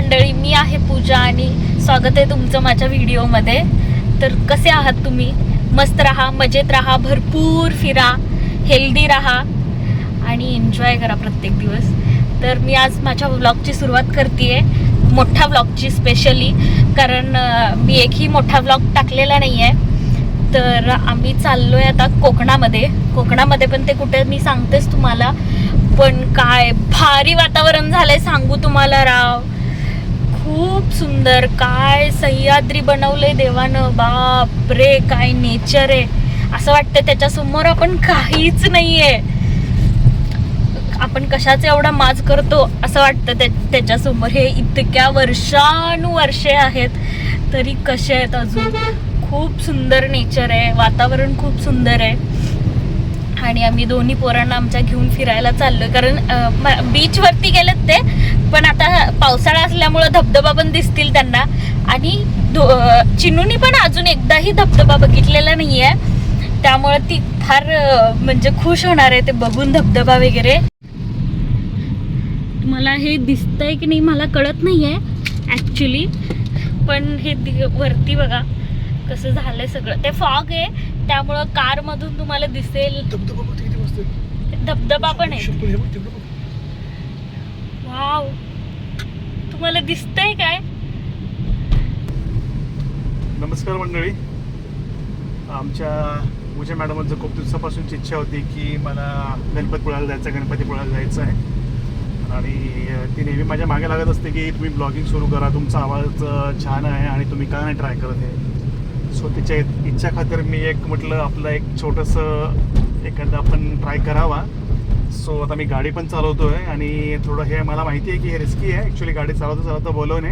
मंडळी, मी आहे पूजा आणि स्वागत आहे तुमचं माझ्या व्हिडिओमध्ये. तर कसे आहात तुम्ही? मस्त राहा, मजेत राहा, भरपूर फिरा, हेल्दी राहा आणि एन्जॉय करा प्रत्येक दिवस. तर मी आज माझ्या व्लॉगची सुरुवात करते, मोठ्या व्लॉगची स्पेशली, कारण मी एकही मोठा व्लॉग टाकलेला नाही आहे. तर आम्ही चाललोय आता कोकणामध्ये पण ते कुठे मी सांगतेच तुम्हाला. पण काय भारी वातावरण झालंय सांगू तुम्हाला राव. खूप सुंदर, काय सह्याद्री बनवलंय देवानं, बाप रे काय नेचर आहे. असं वाटतं त्याच्यासमोर आपण काहीच नाहीये. आपण कशाचा एवढा माज करतो असं वाटतं त्याच्यासमोर. हे इतक्या वर्षानुवर्षे आहेत तरी कसे आहेत अजून. खूप सुंदर नेचर आहे, वातावरण खूप सुंदर आहे. आणि आम्ही दोन्ही पोरांना आमच्या घेऊन फिरायला चाललोय, कारण बीच वरती गेलेत ते, पण आता पावसाळा असल्यामुळे धबधबा पण दिसतील त्यांना. आणि चिन्नूनी पण अजून एकदाही धबधबा बघितलेला नाहीये, त्यामुळे ती फार म्हणजे खुश होणार आहे ते बघून धबधबा वगैरे. मला हे दिसतंय की नाही मला कळत नाहीये ऍक्च्युली, पण हे वरती बघा कसं झालंय सगळं. ते फॉग आहे त्यामुळं कार मधून तुम्हाला दिसेल. धबधबा पण आहे. वाव, तुम्हाला दिसतंय काय? नमस्कार मंडळी. आमच्या पूजा मॅडमचं खूप दिवसापासूनची इच्छा होती की मला गणपतीपुळ्याला जायचं आहे. आणि ती नेहमी माझ्या मागे लागत असते की तुम्ही ब्लॉगिंग सुरू करा, तुमचा आवाज छान आहे आणि तुम्ही का नाही ट्राय करत आहे. सो तिच्या इच्छा खातर मी म्हटलं आपलं एक छोटंसं एखादं आपण ट्राय करावा. सो आता मी गाडी पण चालवतो आहे आणि थोडं हे मला माहिती आहे की हे रिस्की आहे ॲक्च्युली गाडी चालवता बोलणे.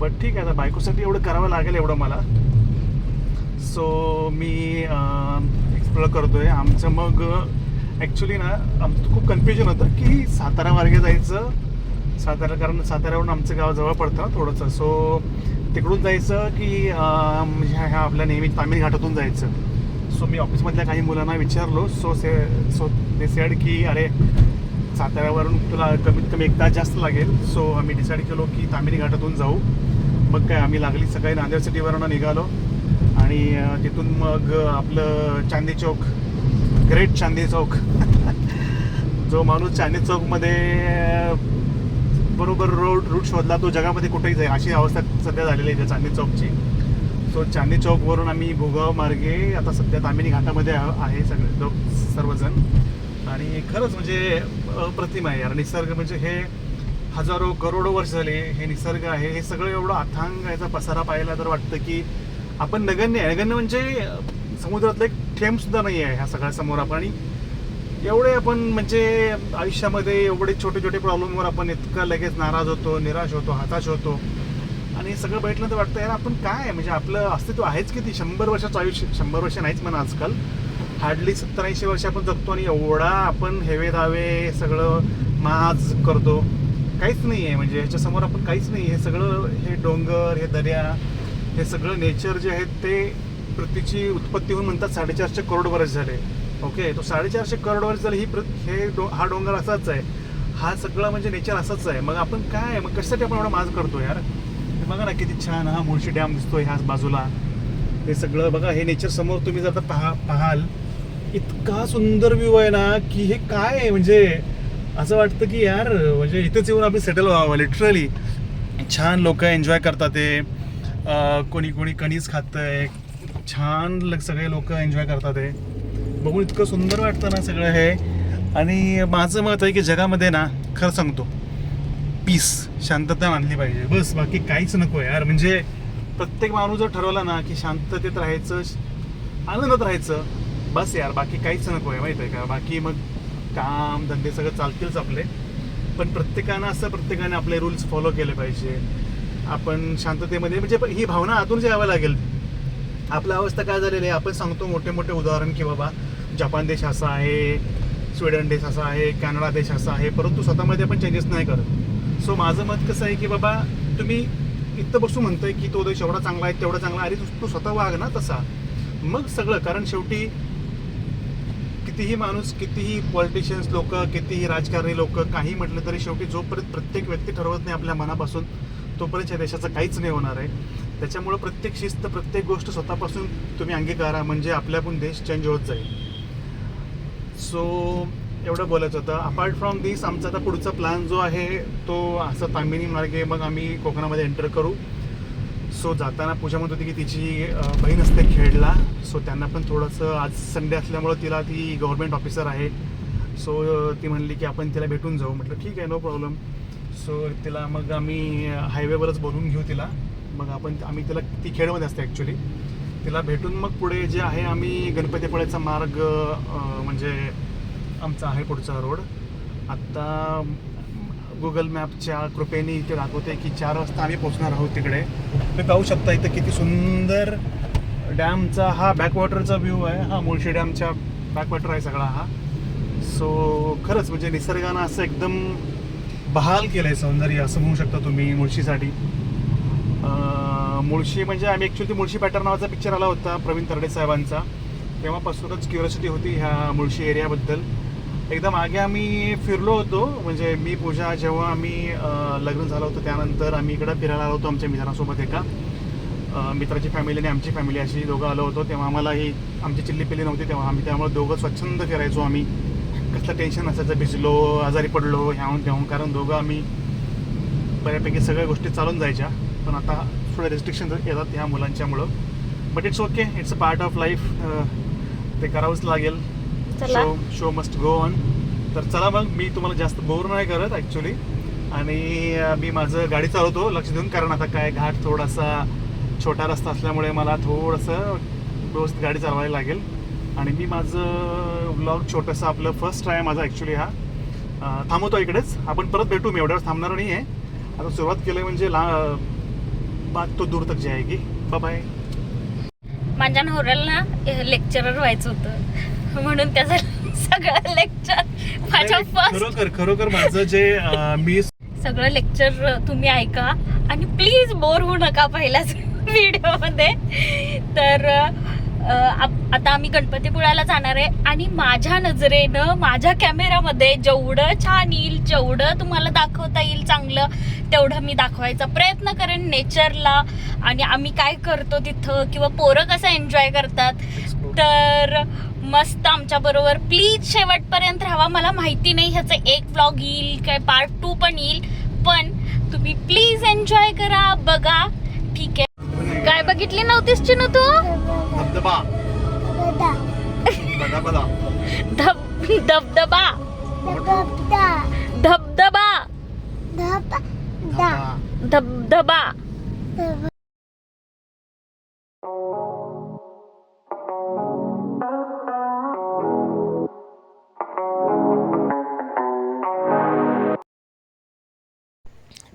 पण ठीक आहे, आता बायकोसाठी एवढं करावं लागेल एवढं मला. सो मी एक्सप्लोर करतो आहे आमचं. मग ॲक्च्युली ना आमचं खूप कन्फ्युजन होतं की सातारा मार्गे जायचं, कारण साताऱ्यावरून आमचं गाव जवळ पडतं ना थोडंसं. सो तिकडून जायचं की म्हणजे ह्या आपल्या नेहमी तामिळ घाटातून जायचं. सो मी ऑफिसमधल्या काही मुलांना विचारलो. सो ते सेड की अरे साताऱ्यावरून तुला कमीत कमी 1 तास जास्त लागेल. सो आम्ही डिसाईड केलो की तामिळ घाटातून जाऊ. मग काय आम्ही लागली सकाळी नांदेड सिटीवरून निघालो आणि तिथून मग आपलं चांदी चौक, ग्रेट चांदी चौक जो माणूस चांदी चौकमध्ये बरोबर रूट शोधला तो जगामध्ये कुठेही जाईल अशी अवस्था सध्या झालेली आहे त्या चांदी चौकची. सो चांदी चौकवरून आम्ही भोगाव मार्गे आता सध्या तामिनी घाटामध्ये आहे सर्वजण. आणि खरंच म्हणजे अप्रतिम आहे यार निसर्ग. म्हणजे हे हजारो करोडो वर्ष झाले हे निसर्ग आहे. हे सगळं एवढं अथांग याचा पसारा पाहायला तर वाटतं की आपण नगण्य म्हणजे समुद्रातलं एक थेंब सुद्धा नाही आहे ह्या सगळ्या समोर. आपण एवढे आपण म्हणजे आयुष्यामध्ये एवढे छोटे छोटे प्रॉब्लेमवर आपण इतकं लगेच नाराज होतो, निराश होतो, हताश होतो. आणि सगळं बैठलं तर वाटतं यार आपण काय म्हणजे आपलं अस्तित्व आहेच किती. 100 वर्षाचं आयुष्य, 100 वर्ष नाहीच म्हणा आजकाल, हार्डली 70-80 वर्ष आपण जगतो आणि एवढा आपण हेवे दावे सगळं माज करतो. काहीच नाही आहे म्हणजे ह्याच्यासमोर आपण काहीच नाही. हे सगळं हे डोंगर, हे दर्या, हे सगळं नेचर जे आहेत ते पृथ्वीची उत्पत्ती होऊन म्हणतात 450 करोड वर्ष झाले. ओके, तो 450 करोड वर्ष झाले हा डोंगर असाच आहे, हा सगळं म्हणजे नेचर असंच आहे. मग आपण काय मग कशासाठी आपण एवढा माज करतो यार. बघा ना किती छान हा मुळशी डॅम दिसतोय ह्याच बाजूला. हे सगळं बघा, हे नेचर समोर तुम्ही जर पाहाल इतका सुंदर व्ह्यू आहे ना की हे काय आहे म्हणजे असं वाटतं की यार म्हणजे इथेच येऊन आपण सेटल व्हावं. लिटरली छान लोक एन्जॉय करतात. ते कोणी कणीस खातंय, छान सगळे लोक एन्जॉय करतात. ते बघून इतकं सुंदर वाटतं ना सगळं हे. आणि माझं मत आहे की जगामध्ये ना खरं सांगतो पीस, शांतता आणली पाहिजे बस, बाकी काहीच नको यार. म्हणजे प्रत्येक माणूस जर ठरवला ना की शांततेत राहायचं, आनंदात राहायचं, बस यार बाकी काहीच नको आहे माहिती आहे का. बाकी मग काम धंदे सगळं चालतीलच आपले, पण प्रत्येकाने आपले रूल्स फॉलो केले पाहिजे. आपण शांततेमध्ये म्हणजे ही भावना आतून यावं लागेल. आपल्या अवस्था काय झालेली आहे, आपण सांगतो मोठे मोठे उदाहरण की बाबा जपान देश असा आहे, स्वीडन देश असा आहे, कॅनडा देश असा आहे, परंतु स्वतःमध्ये आपण चेंजेस नाही करत. सो माझं मत कसं आहे की बाबा तुम्ही इथं बसू म्हणतोय की तो देश एवढा चांगला आहे तेवढा चांगला आहे, अरे तू स्वतः वाग ना तसा, मग सगळं. कारण शेवटी कितीही माणूस, कितीही पॉलिटिशियन्स लोक, कितीही राजकारणी लोक काही म्हटलं तरी शेवटी जोपर्यंत प्रत्येक व्यक्ती ठरवत नाही आपल्या मनापासून, तोपर्यंत या देशाचं काहीच नाही होणार आहे. त्याच्यामुळं प्रत्येक शिस्त, प्रत्येक गोष्ट स्वतःपासून तुम्ही अंगीकारा, म्हणजे आपल्याकडून देश चेंज होत जाईल. सो एवढं बोलायचं होतं. अपार्ट फ्रॉम दिस आमचा आता पुढचा प्लॅन जो आहे तो असं तामिनी मार्गे मग आम्ही कोकणामध्ये एंटर करू. सो जाताना पूजा म्हणत होती की तिची बहीण असते खेडला, सो त्यांना पण थोडंसं, आज संडे असल्यामुळं तिला, ती गव्हर्नमेंट ऑफिसर आहे, सो ती म्हणली की आपण तिला भेटून जाऊ. म्हटलं ठीक आहे, नो प्रॉब्लेम. सो तिला मग आम्ही हायवेवरच बोलवून घेऊ तिला. मग आम्ही तिला, ती खेडमध्ये असते ॲक्च्युली, तिला भेटून मग पुढे जे आहे आम्ही गणपतीपुळ्याचा मार्ग म्हणजे आमचा आहे पुढचा रोड. आत्ता गुगल मॅपच्या कृपेने इथे दाखवते की 4 वाजता आम्ही पोहोचणार आहोत तिकडे. तुम्ही पाहू शकता इथं किती सुंदर डॅमचा हा बॅकवॉटरचा व्ह्यू आहे. हा मुळशी डॅमच्या बॅकवॉटर आहे सगळा हा. सो खरंच म्हणजे निसर्गानं असं एकदम बहाल केलं आहे सौंदर्य, असं म्हणू शकता तुम्ही मुळशीसाठी. मुळशी म्हणजे आम्ही ॲक्च्युली मुळशी पॅटर्न नावाचा पिक्चर आला होता प्रवीण तरडे साहेबांचा, तेव्हापासूनच क्युरियोसिटी होती ह्या मुळशी एरियाबद्दल. एकदा मागे आम्ही फिरलो होतो, म्हणजे मी पूजा जेव्हा आम्ही लग्न झालं होतं त्यानंतर आम्ही इकडं फिरायला आलो होतो आमच्या मित्रांसोबत. एका मित्राची फॅमिली आणि आमची फॅमिली अशी दोघं आलो होतो. तेव्हा आम्हाला ही आमची चिल्ली पिल्ली नव्हती, तेव्हा आम्ही त्यामुळे दोघं स्वच्छंद फिरायचो. आम्ही कसलं टेन्शन नसायचं, भिजलो, आजारी पडलो ह्याहून त्याहून, कारण दोघं आम्ही बऱ्यापैकी सगळ्या गोष्टी चालून जायच्या. पण आता थोडे रेस्ट्रिक्शन येतात ह्या मुलांच्यामुळं, but it's okay, it's a part of life, ते करावंच लागेल. Show must go on. तर चला मग, मी तुम्हाला जास्त बोर नाही करत ॲक्च्युली, आणि मी माझं गाडी चालवतो लक्ष देऊन, कारण आता काय घाट थोडासा छोटा रस्ता असल्यामुळे मला थोडंसं व्यवस्थित गाडी चालवायला लागेल. आणि मी माझं व्लॉग छोटंसं, आपलं फर्स्ट ट्राय माझा ॲक्च्युली हा, थांबवतो इकडेच. आपण परत भेटू, मी एवढ्यावर थांबणार नाही आहे. आता सुरुवात केली म्हणजे बात तो दूर तक जाएगी. बाय. माझ्या नवऱ्याला ना लेक्चरर व्हायचं होतं, म्हणून त्याचं सगळं लेक्चर माझ्या खरोखर माझं जे मी सगळं लेक्चर तुम्ही ऐका आणि प्लीज बोर होऊ नका पहिल्याच व्हिडिओमध्ये. तर आता आम्ही गणपतीपुळ्याला जाणार आहे, आणि माझ्या नजरेनं, माझ्या कॅमेरामध्ये जेवढं छान येईल, जेवढं तुम्हाला दाखवता येईल चांगलं, तेवढं मी दाखवायचा प्रयत्न करेन नेचरला, आणि आम्ही काय करतो तिथं, किंवा पोरं कसं एन्जॉय करतात. तर मस्त आमच्या बरोबर प्लीज शेवटपर्यंत राहा. मला माहिती नाही ह्याचं एक व्लॉग येईल काय, पार्ट 2 पण येईल, पण तुम्ही प्लीज एन्जॉय करा, बघा. ठीक आहे. काय बघितली नव्हतीस चिनू तू? धबधबा. धबधबा. धबधबा.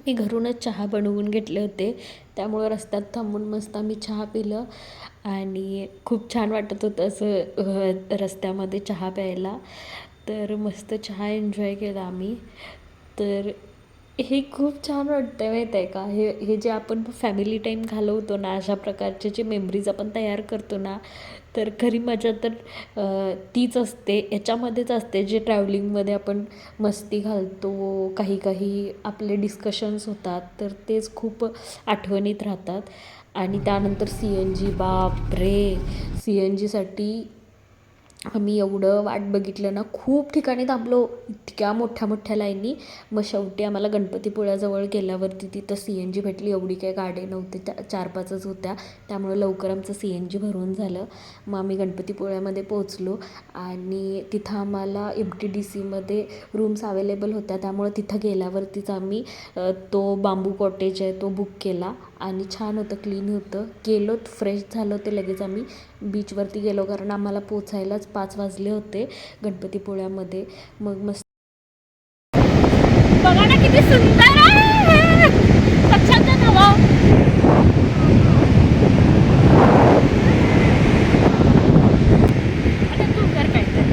मी घरूनच चहा बनवून घेतले होते, त्यामुळं रस्त्यात थांबून मस्त आम्ही चहा पिलं, आणि खूप छान वाटत होतं असं रस्त्यामध्ये चहा प्यायला. तर मस्त चहा एन्जॉय केला आम्ही. तर हे खूप छान वाटतं माहीत आहे का, हे जे आपण फॅमिली टाईम घालवतो ना, अशा प्रकारचे जे मेमरीज आपण तयार करतो ना, तर खरी मजा तर तीच असते, याच्यामध्येच असते, जे ट्रॅव्हलिंगमध्ये आपण मस्ती घालतो, काही आपले डिस्कशन्स होतात, तर तेच खूप आठवणीत राहतात. आणि त्यानंतर CNG, बापरे, CNGसाठी आम्ही एवढं वाट बघितलं ना, खूप ठिकाणी थांबलो, इतक्या मोठ्या लाईनी. मग शेवटी आम्हाला गणपतीपुळ्याजवळ गेल्यावरती तिथं CNG भेटली. एवढी काही गाडी नव्हती, 4-5च होत्या, त्यामुळं लवकर आमचं CNG भरून झालं. मग आम्ही गणपतीपुळ्यामध्ये पोहोचलो, आणि तिथं आम्हाला MTDCमध्ये रूम्स अवेलेबल होत्या, त्यामुळं तिथं गेल्यावरतीच आम्ही तो बांबू कॉटेज आहे तो बुक केला, आणि छान होतं, क्लीन होतं. गेलो, फ्रेश झालो, ते लगेच आम्ही बीचवरती गेलो, कारण आम्हाला पोचायलाच 5 वाजले होते गणपतीपुळ्यामध्ये. मग मस्त बघा ना किती सुंदर आहे, स्वच्छता नवा. आता तू कर काय तर.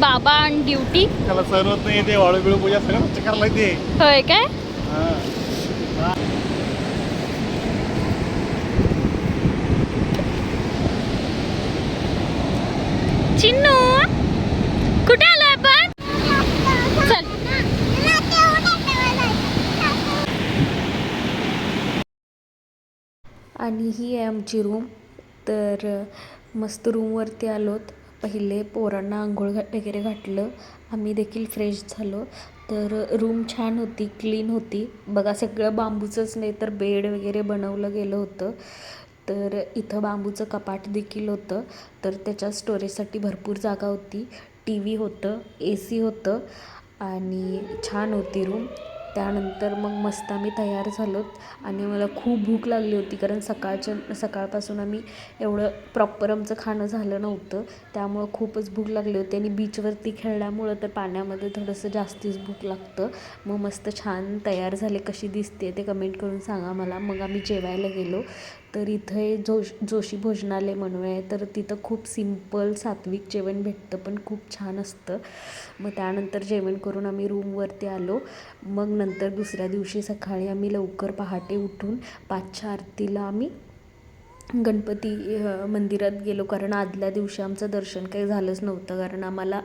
बाबा ऑन ड्युटी. त्याला सर्वत नाही, ते वाळू बिळू पूजा सगळं करायला लागते. होय काय? आणि ही आहे आमची रूम. तर मस्त रूमवरती आलोत. पहिले पोरांना आंघोळ वगैरे घातलं, आम्ही देखील फ्रेश झालो. तर रूम छान होती, क्लीन होती. बघा सगळं बांबूचंच, नाही तर बेड वगैरे बनवलं गेलं होतं. तर इथं बांबूचं कपाट देखील होतं. तर त्याच्या स्टोरेजसाठी भरपूर जागा होती. टी व्ही होतं, AC होतं आणि छान होती रूम. त्यानंतर मग मस्त आम्ही तयार झालोत आणि मला खूप भूक लागली होती, कारण सकाळपासून आम्ही एवढं प्रॉपर आमचं खाणं झालं नव्हतं. त्यामुळं खूपच भूक लागली होती आणि बीचवरती खेळल्यामुळं तर पाण्यामध्ये थोडंसं जास्तीच भूक लागतं. मग मस्त छान तयार झाले. कशी दिसते ते कमेंट करून सांगा मला. मग आम्ही जेवायला गेलो. तर इथे जोशी भोजनालय म्हणून आहे. तर तिथं खूप सिम्पल सात्विक जेवण भेटतं, पण खूप छान असतं. मग त्यानंतर जेवण करून आम्ही रूमवरती आलो. मग नंतर दुसऱ्या दिवशी सकाळी आम्ही लवकर पहाटे उठून 5च्या आरतीला आम्ही गणपती मंदिरात गेलो, कारण आदल्या दिवशी आमचं दर्शन काही झालंच नव्हतं, कारण आम्हाला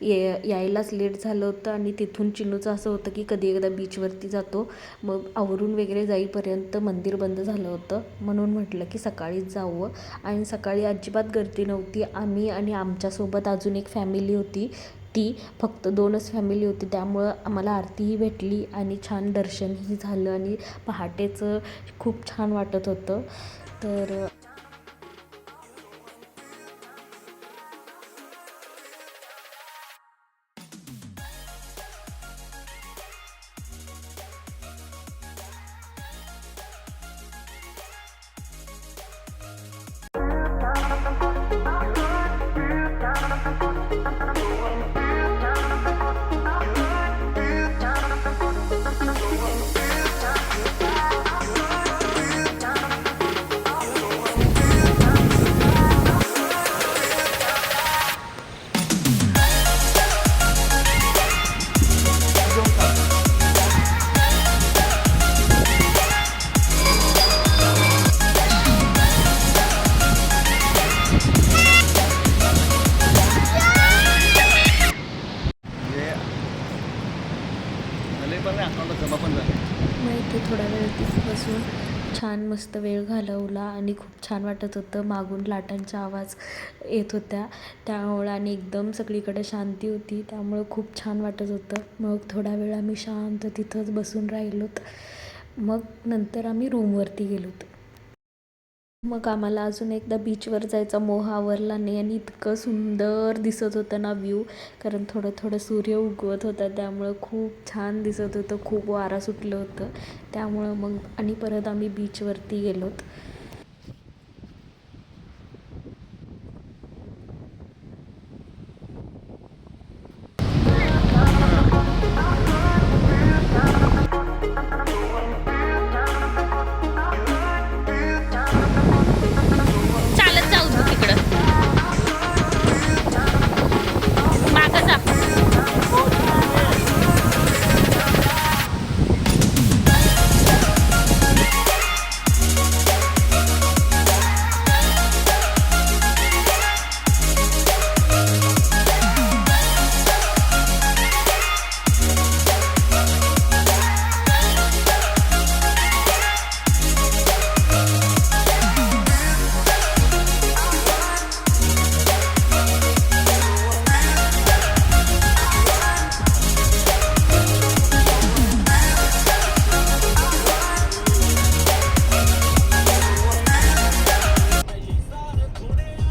यायलाच लेट झालं होतं. आणि तिथून चिन्नूचं असं होतं की कधी एकदा बीचवरती जातो. मग आवरून वगैरे जाईपर्यंत मंदिर बंद झालं होतं, म्हणून म्हटलं की सकाळीच जावं. आणि सकाळी अजिबात गर्दी नव्हती. आम्ही आणि आमच्यासोबत अजून एक फॅमिली होती, ती फक्त 2च फॅमिली होती. त्यामुळं आम्हाला आरतीही भेटली आणि छान दर्शनही झालं आणि पहाटेचं खूप छान वाटत होतं. तर मग इथे थोडा वेळ तिथे बसून छान मस्त वेळ घालवला आणि खूप छान वाटत होतं. मागून लाटांचा आवाज येत होत्या त्यामुळं आणि एकदम सगळीकडे शांती होती, त्यामुळं खूप छान वाटत होतं. मग थोडा वेळ आम्ही शांत तिथंच बसून राहिलोत. मग नंतर आम्ही रूमवरती गेलोत. मग आम्हाला अजून एकदा बीचवर जायचा मोह आवरला नाही आणि इतकं सुंदर दिसत होतं ना व्ह्यू, कारण थोडं थोडं सूर्य उगवत होता, त्यामुळं खूप छान दिसत होतं. खूप वारा सुटलं होतं, त्यामुळं मग आणि परत आम्ही बीचवरती गेलोत. चालत जाऊ तू तिकडं, मागं जा.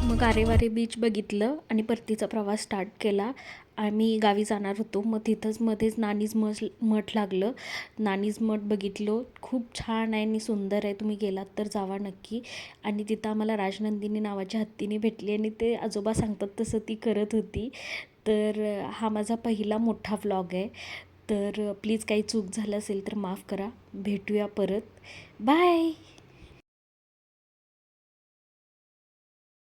मग आरेवारे बीच बघितलं आणि परतीचा प्रवास स्टार्ट केला. आम्ही गावी जाणार होतो. मग तिथंच मध्येच नानीज मठ लागलं. नानीज मठ बघितलो, खूप छान आहे आणि सुंदर आहे. तुम्ही गेलात तर जावा नक्की. आणि तिथं आम्हाला राजनंदिनी नावाची हत्तीने भेटली आणि ते आजोबा सांगतात तसं ती करत होती. तर हा माझा पहिला मोठा व्लॉग आहे. तर प्लीज काही चूक झालं असेल तर माफ करा. भेटूया परत. बाय.